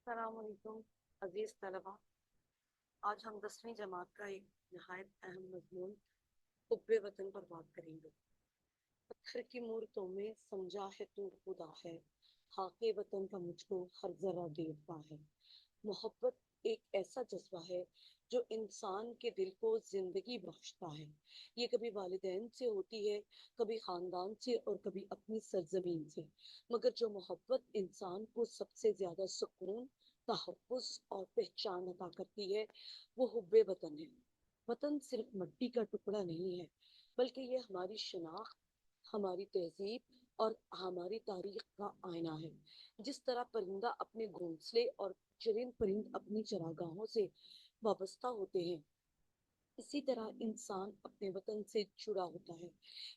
السلام علیکم عزیز طلبہ، آج ہم 10ویں جماعت کا ایک نہایت اہم مضمون حب وطن پر بات کریں گے۔ پتھر کی مورتوں میں سمجھا ہے تو خدا ہے، خاک وطن کا مجھ کو ہر ذرہ دیوتا ہے۔ محبت ایک ایسا جذبہ ہے جو انسان کے دل کو زندگی بخشتا ہے۔ یہ کبھی والدین سے ہوتی ہے، کبھی خاندان سے اور کبھی اپنی سرزمین سے، مگر جو محبت انسان کو سب سے زیادہ سکون، تحفظ اور پہچان عطا کرتی ہے وہ حب وطن ہے۔ وطن صرف مٹی کا ٹکڑا نہیں ہے، بلکہ یہ ہماری شناخت، ہماری تہذیب اور ہماری تاریخ کا آئینہ ہے۔ جس طرح پرندہ اپنے گھونسلے اور چرند پرند اپنی چراگاہوں سے وابستہ ہوتے ہیں، اسی طرح انسان اپنے وطن سے جڑا ہوتا ہے۔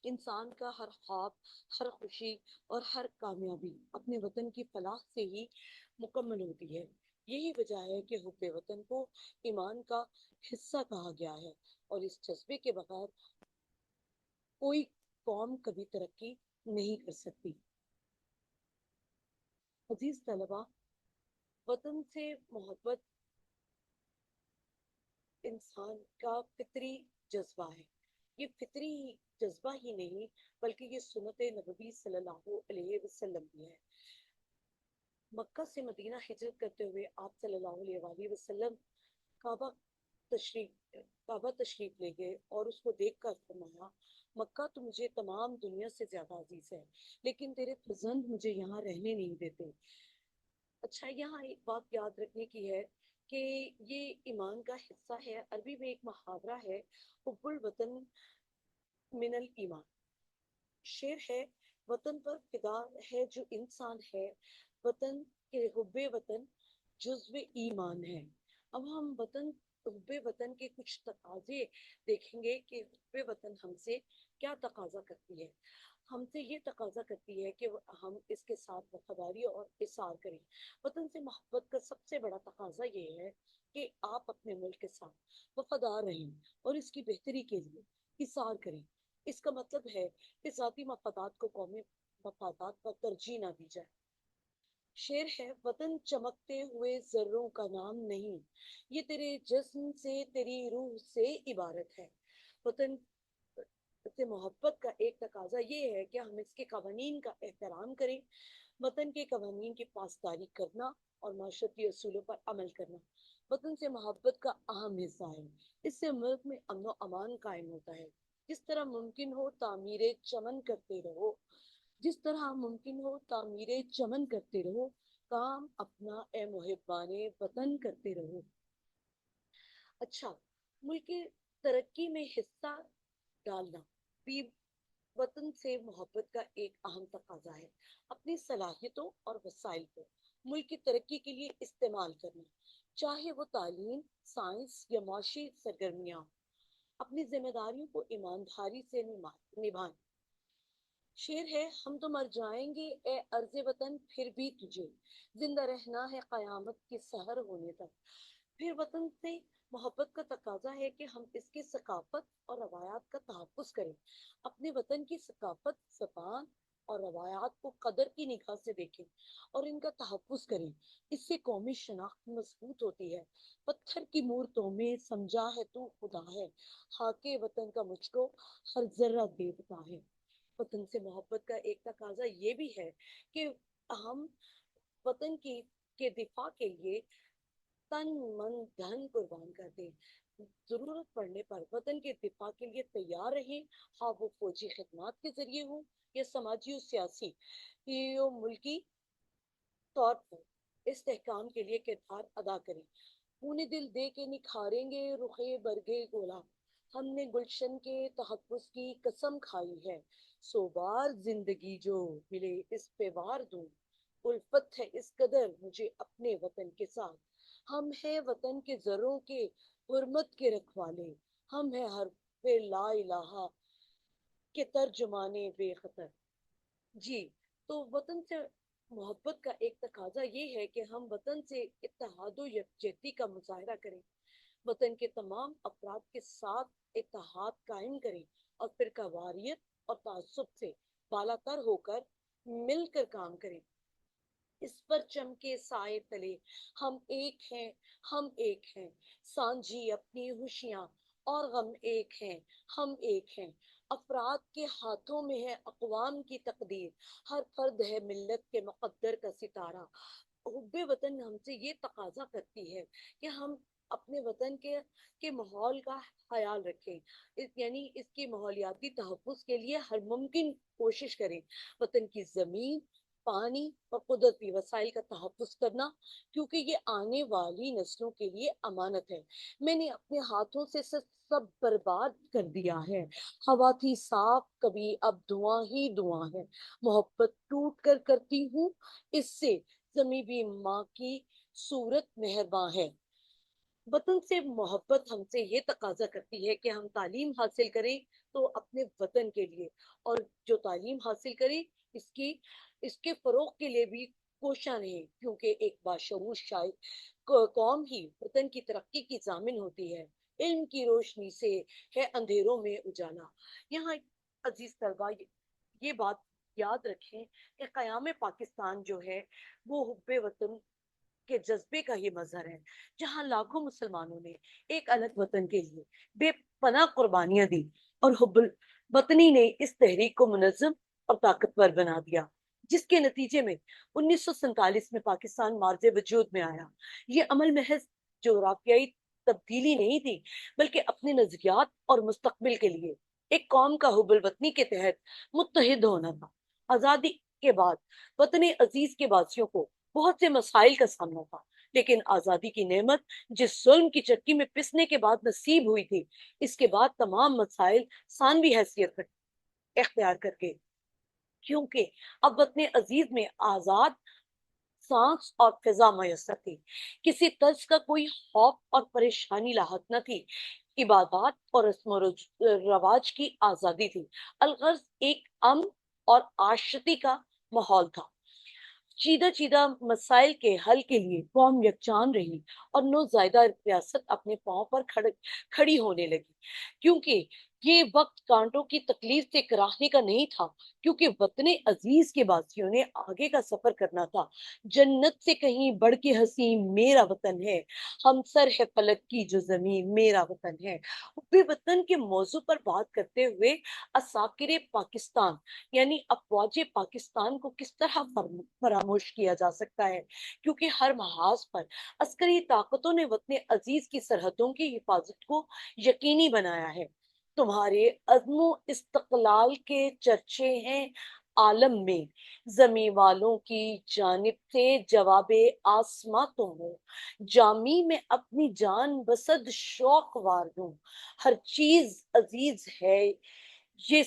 انسان کا ہر خواب، ہر خوشی اور ہر کامیابی اپنے وطن کی فلاح سے ہی مکمل ہوتی ہے۔ یہی وجہ ہے کہ حب وطن کو ایمان کا حصہ کہا گیا ہے، اور اس جذبے کے بغیر کوئی قوم کبھی ترقی نہیں کر سکتی۔ عزیز طلبہ، وطن سے محبت انسان کا فطری جذبہ ہے۔ یہ فطری جذبہ ہی نہیں، بلکہ یہ سنت نبوی صلی اللہ علیہ وسلم بھی ہے۔ مکہ سے مدینہ ہجرت کرتے ہوئے آپ صلی اللہ علیہ وآلہ وسلم کعبہ کعبہ تشریف لے گئے اور اس کو دیکھ کر فرمایا، مکہ تو مجھے تمام دنیا سے زیادہ عزیز ہے، لیکن تیرے فرزند مجھے یہاں رہنے نہیں دیتے۔ اچھا، یہاں ایک بات یاد رکھنے کی ہے کہ یہ ایمان کا حصہ ہے۔ عربی میں ایک محاورہ ہے، حب الوطن من الایمان۔ شعر ہے، وطن پر فدا ہے جو انسان ہے، وطن کے حب وطن جزو ایمان ہے۔ اب ہم حب وطن کے کچھ تقاضے دیکھیں گے کہ حب وطن ہم سے کیا تقاضا کرتی ہے۔ ہم سے یہ تقاضا کرتی ہے کہ ہم اس کے ساتھ وفاداری اور اثار کریں۔ وطن سے محبت کا سب سے بڑا تقاضا یہ ہے کہ آپ اپنے ملک کے ساتھ وفادار رہیں اور اس کی بہتری کے لیے اثار کریں۔ اس کا مطلب ہے کہ ذاتی مفادات کو قومی مفادات پر ترجیح نہ دی جائے۔ شعر ہے، وطن چمکتے ہوئے ذروں کا نام نہیں، یہ تیرے جسم سے، تیری روح سے عبارت ہے۔ وطن سے محبت کا ایک تقاضا یہ ہے کہ ہم اس کے قوانین کا احترام کریں۔ وطن کے قوانین کی پاسداری کرنا اور معاشرتی اصولوں پر عمل کرنا وطن سے محبت کا اہم حصہ ہے۔ اس سے ملک میں امن و امان قائم ہوتا ہے۔ جس طرح ممکن ہو تعمیر چمن کرتے رہو، جس طرح ممکن ہو تعمیر چمن کرتے رہو، کام اپنا اے محبان وطن کرتے رہو۔ اچھا، ملک کی ترقی میں حصہ ڈالنا بھی وطن سے محبت کا ایک اہم تقاضا ہے۔ اپنی صلاحیتوں اور وسائل کو ملک کی ترقی کے لیے استعمال کرنا، چاہے وہ تعلیم، سائنس یا معاشی سرگرمیاں، اپنی ذمہ داریوں کو ایمانداری سے نبھائیں۔ شعر ہے، ہم تو مر جائیں گے اے ارض وطن، پھر بھی تجھے زندہ رہنا ہے قیامت کی سحر ہونے تک۔ پھر وطن سے محبت کا تقاضا ہے کہ ہم اس کی ثقافت اور روایات کا تحفظ کریں۔ اپنے وطن کی ثقافت، زبان اور روایات کو قدر کی نگاہ سے دیکھیں اور ان کا تحفظ کریں۔ اس سے قومی شناخت مضبوط ہوتی ہے۔ پتھر کی مورتوں میں سمجھا ہے تو خدا ہے، خاک وطن کا مجھ کو ہر ذرہ دیوتا ہے۔ وطن سے محبت کا ایک تقاضا یہ بھی ہے کہ ہم وطن کے دفاع کے لیے تن من دھن قربان کر دیں۔ ضرورت پڑنے پر وطن کے دفاع کے لیے تیار رہیں، خواہ وہ فوجی خدمات کے ذریعے ہوں یا سماجی اور سیاسی یا ملکی طور پر استحکام کے لیے کردار ادا کریں۔ خون دل دے کے نکھاریں گے رخے برگے گولا، ہم نے گلشن کے تحفظ کی قسم کھائی ہے، سو بار زندگی جو ملے اس پہ وار دوں، الفت ہے اس قدر مجھے اپنے وطن کے ساتھ، ہم ہیں وطن کے زروں کے حرمت کے رکھوالے، ہم ہیں حرف لا الہ کے ترجمانے بے خطر۔ جی، تو وطن سے محبت کا ایک تقاضا یہ ہے کہ ہم وطن سے اتحاد و یکجہتی کا مظاہرہ کریں، وطن کے تمام افراد کے ساتھ اتحاد قائم کریں اور فرقہ واریت اور تعصب سے بالا تر ہو کر مل کر کام کریں۔ اس پر چمکے سائے تلے ہم ایک ہیں، ہم ایک ہیں، سانجھی اپنی خوشیاں اور غم ایک ہیں، ہم ایک ہیں، افراد کے ہاتھوں میں ہے اقوام کی تقدیر، ہر فرد ہے ملت کے مقدر کا ستارہ۔ حب وطن ہم سے یہ تقاضا کرتی ہے کہ ہم اپنے وطن کے ماحول کا خیال رکھیں، یعنی اس کی ماحولیاتی تحفظ کے لیے ہر ممکن کوشش کریں، وطن کی زمین، پانی اور قدرتی وسائل کا تحفظ کرنا، کیونکہ یہ آنے والی نسلوں کے لیے امانت ہے۔ میں نے اپنے ہاتھوں سے سب برباد کر دیا ہے، ہوا تھی صاف کبھی اب دھواں ہی دھواں ہے، محبت ٹوٹ کر کرتی ہوں اس سے، زمیں بھی ماں کی صورت مہرباں ہے۔ وطن سے محبت ہم سے یہ تقاضا کرتی ہے کہ ہم تعلیم حاصل کریں تو اپنے وطن کے لیے، اور جو تعلیم حاصل کرے اس کی اس کے فروغ کے لیے بھی کوشاں رہیں، کیونکہ ایک باشعور قوم ہی وطن کی ترقی کی ضامن ہوتی ہے۔ علم کی روشنی سے ہے اندھیروں میں اجالا۔ یہاں عزیز طلبہ یہ بات یاد رکھیں کہ قیام پاکستان جو ہے وہ حب وطن کے جذبے کا یہ مظہر ہے، جہاں لاکھوں مسلمانوں نے ایک الگ وطن کے لیے بے پناہ قربانیاں دی، اور حب الوطنی نے اس تحریک کو منظم اور طاقتور بنا دیا، جس کے نتیجے میں 1947 میں پاکستان مارز وجود میں آیا۔ یہ عمل محض جغرافیائی تبدیلی نہیں تھی، بلکہ اپنے نظریات اور مستقبل کے لیے ایک قوم کا حب الوطنی کے تحت متحد ہونا تھا۔ آزادی کے بعد وطن عزیز کے باسیوں کو بہت سے مسائل کا سامنا تھا، لیکن آزادی کی نعمت جس ظلم کی چکی میں پسنے کے بعد نصیب ہوئی تھی، اس کے بعد تمام مسائل ثانوی حیثیت اختیار کر کے، کیونکہ اب وطن عزیز میں آزاد سانس اور فضا میسر تھی، کسی طرز کا کوئی خوف اور پریشانی لاحق نہ تھی، عبادات اور رسم و رواج کی آزادی تھی، الغرض ایک امن اور آشتی کا ماحول تھا۔ چیدہ مسائل کے حل کے لیے قوم یکجان رہی، اور نوزائیدہ ریاست اپنے پاؤں پر کھڑی ہونے لگی، کیونکہ یہ وقت کانٹوں کی تکلیف سے کراہنے کا نہیں تھا، کیونکہ وطن عزیز کے باسیوں نے آگے کا سفر کرنا تھا۔ جنت سے کہیں بڑھ کے حسین میرا وطن ہے، ہم سر ہے فلک کی جو زمین میرا وطن ہے۔ حب وطن کے موضوع پر بات کرتے ہوئے عساکر پاکستان یعنی افواج پاکستان کو کس طرح فراموش کیا جا سکتا ہے، کیونکہ ہر محاذ پر عسکری طاقتوں نے وطن عزیز کی سرحدوں کی حفاظت کو یقینی بنایا ہے۔ تمہارے عزم و استقلال کے چرچے ہیں عالم میں، زمیں والوں کی جانب سے جواب آسماں تم ہو، جامی میں اپنی جان بسد شوق وار دوں، ہر چیز عزیز ہے یہ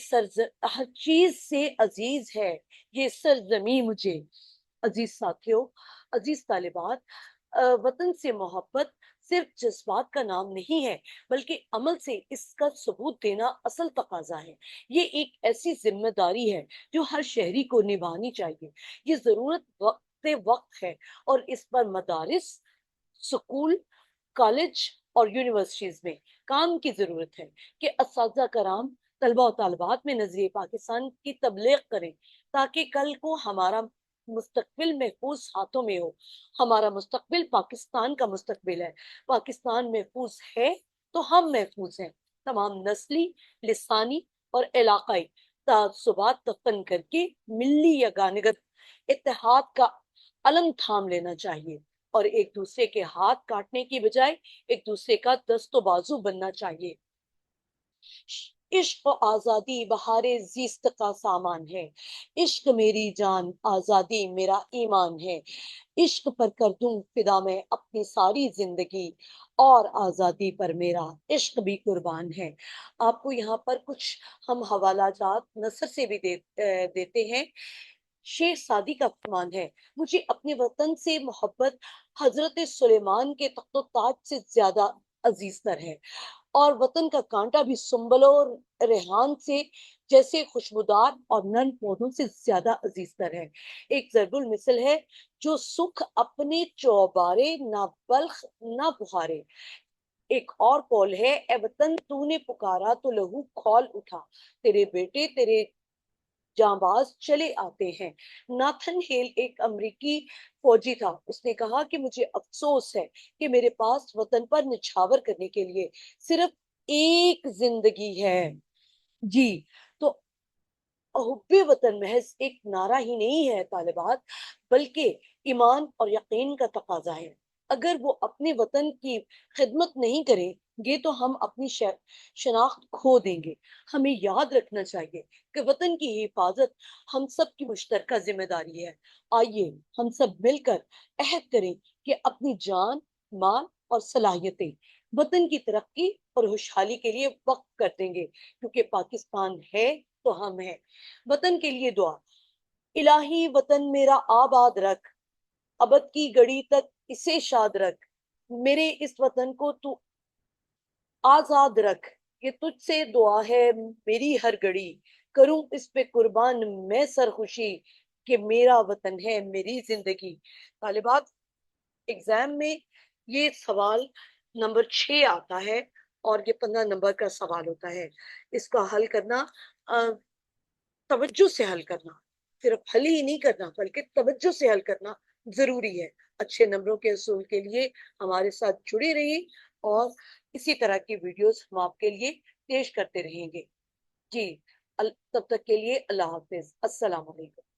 ہر چیز سے عزیز ہے یہ سرزمین مجھے۔ عزیز ساتھیوں، عزیز طالبات، وطن سے محبت صرف جذبات کا نام نہیں ہے، بلکہ عمل سے اس کا ثبوت دینا اصل تقاضا ہے۔ یہ ایک ایسی ذمہ داری ہے جو ہر شہری کو نبھانی چاہیے۔ یہ ضرورت وقت ہے، اور اس پر مدارس، سکول، کالج اور یونیورسٹیز میں کام کی ضرورت ہے کہ اساتذہ کرام طلبہ و طالبات میں نظریہ پاکستان کی تبلیغ کریں، تاکہ کل کو ہمارا مستقبل محفوظ ہاتھوں میں ہو۔ ہمارا مستقبل پاکستان کا مستقبل ہے، پاکستان محفوظ ہے تو ہم محفوظ ہیں۔ تمام نسلی، لسانی اور علاقائی تعصبات دفن کر کے ملی یگانگت اتحاد کا علم تھام لینا چاہیے، اور ایک دوسرے کے ہاتھ کاٹنے کی بجائے ایک دوسرے کا دست و بازو بننا چاہیے۔ عشق و آزادی بہار زیست کا سامان ہے، عشق میری جان آزادی میرا ایمان ہے، عشق پر کر دوں فدا میں اپنی ساری زندگی، اور آزادی پر میرا عشق بھی قربان ہے۔ آپ کو یہاں پر کچھ ہم حوالہ جات نثر سے بھی دیتے ہیں۔ شیخ سعدی کا فرمان ہے، مجھے اپنے وطن سے محبت حضرت سلیمان کے تخت و تاج سے زیادہ عزیز تر ہے، اور وطن کا کانٹا بھی سنبل اور ریحان سے جیسے خوشبودار اور نرم پودوں سے زیادہ عزیز تر ہے۔ ایک ضرب المثل ہے، جو سکھ اپنے چوبارے نہ بلخ نہ بخارے۔ ایک اور قول ہے، اے وطن تو نے پکارا تو لہو کھول اٹھا، تیرے بیٹے تیرے جانباز چلے آتے ہیں۔ ناتھن ہیل ایک امریکی فوجی تھا، اس نے کہا کہ مجھے افسوس ہے کہ میرے پاس وطن پر نچھاور کرنے کے لیے صرف ایک زندگی ہے۔ جی تو حب وطن محض ایک نعرہ ہی نہیں ہے طالبات، بلکہ ایمان اور یقین کا تقاضا ہے۔ اگر وہ اپنے وطن کی خدمت نہیں کریں گے تو ہم اپنی شناخت کھو دیں گے۔ ہمیں یاد رکھنا چاہیے کہ وطن کی حفاظت ہم سب کی مشترکہ ذمہ داری ہے۔ آئیے ہم سب مل کر عہد کریں کہ اپنی جان، مال اور صلاحیتیں وطن کی ترقی اور خوشحالی کے لیے وقف کر دیں گے، کیونکہ پاکستان ہے تو ہم ہیں۔ وطن کے لیے دعا۔ الہی وطن میرا آباد رکھ، ابد کی گھڑی تک اسے شاد رکھ، میرے اس وطن کو تو آزاد رکھ، یہ تجھ سے دعا ہے میری ہر گھڑی، کروں اس پہ قربان میں سرخوشی، کہ میرا وطن ہے میری زندگی۔ طالبات، ایگزام میں یہ سوال نمبر 6 آتا ہے اور یہ 15 نمبر کا سوال ہوتا ہے۔ اس کا حل کرنا توجہ سے حل کرنا، صرف حل ہی نہیں کرنا بلکہ توجہ سے حل کرنا ضروری ہے۔ اچھے نمبروں کے حصول کے لیے ہمارے ساتھ جڑے رہیے اور اسی طرح کی ویڈیوز ہم آپ کے لیے پیش کرتے رہیں گے۔ جی تب تک کے لیے اللہ حافظ، السلام علیکم۔